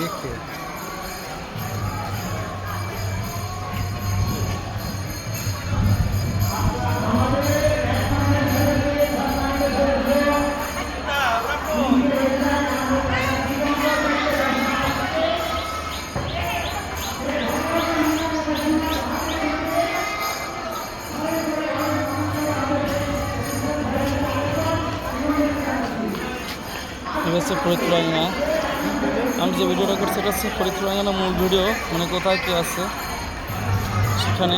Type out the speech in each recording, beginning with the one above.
দেখতে। এটা হচ্ছে ফরিদপুর আঙিনা। আমি যে ভিডিওটা করছি এটা হচ্ছে ফরিদপুর আঙিনা মূল ভিডিও, মানে কোথায় কী আছে সেখানে।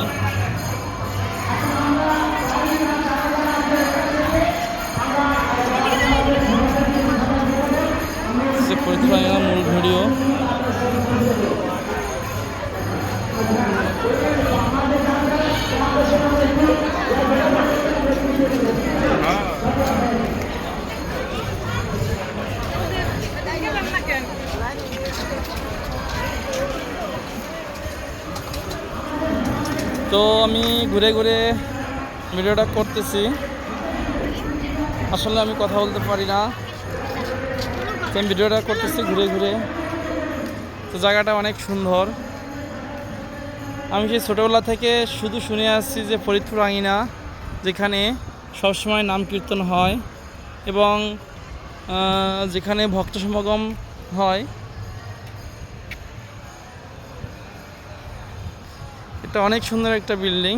ফরিদপুর আঙিনা মূল ভিডিও। তো আমি ঘুরে ঘুরে ভিডিওটা করতেছি, আসলে আমি কথা বলতে পারি না, তো আমি ভিডিওটা করতেছি ঘুরে ঘুরে। তো জায়গাটা অনেক সুন্দর। আমি সেই ছোটোবেলা থেকে শুধু শুনে আসছি যে ফরিদপুর আঙিনা, যেখানে সবসময় নাম কীর্তন হয় এবং যেখানে ভক্ত সমাগম হয়। এটা অনেক সুন্দর একটা বিল্ডিং।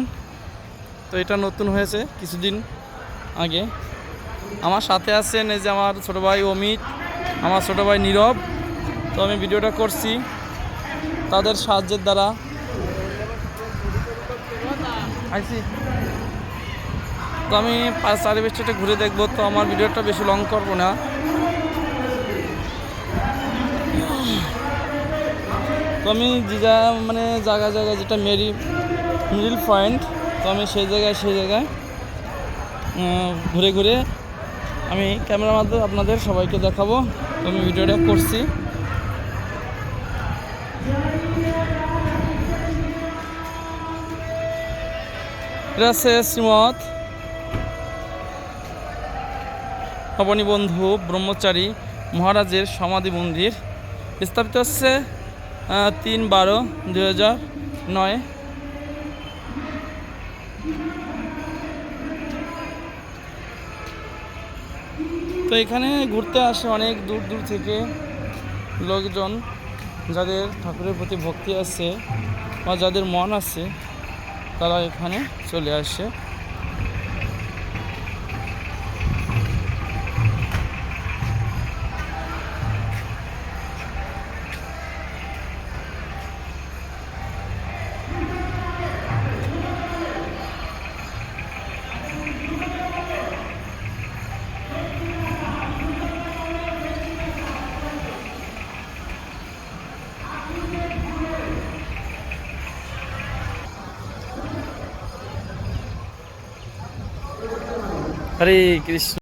তো এটা নতুন হয়েছে কিছুদিন আগে। আমার সাথে আছেন এই যে আমার ছোটো ভাই অমিত, আমার ছোটো ভাই নীরব। তো আমি ভিডিওটা করছি তাদের সাহায্যের দ্বারা। তো আমি চারিপাশটা ঘুরে দেখবো, তো আমার ভিডিওটা বেশি লং করবো না। তো আমি মানে জায়গায় জায়গায় যেটা মিডিল পয়েন্ট, তো আমি সেই জায়গায় ঘুরে ঘুরে আমি ক্যামেরার মাধ্যমে আপনাদের সবাইকে দেখাবো। তো আমি ভিডিওটা করছি। এটা হচ্ছে শ্রীমৎ অবনীবন্ধু ব্রহ্মচারী মহারাজের সমাধি মন্দির। স্থাপিত হচ্ছে 3/12/2009। তো এখানে ঘুরতে আসে অনেক দূর দূর থেকে লোকজন, যাদের ঠাকুরের প্রতি ভক্তি আছে বা যাদের মন আছে, তারা এখানে চলে আসে। হরে কৃষ্ণ।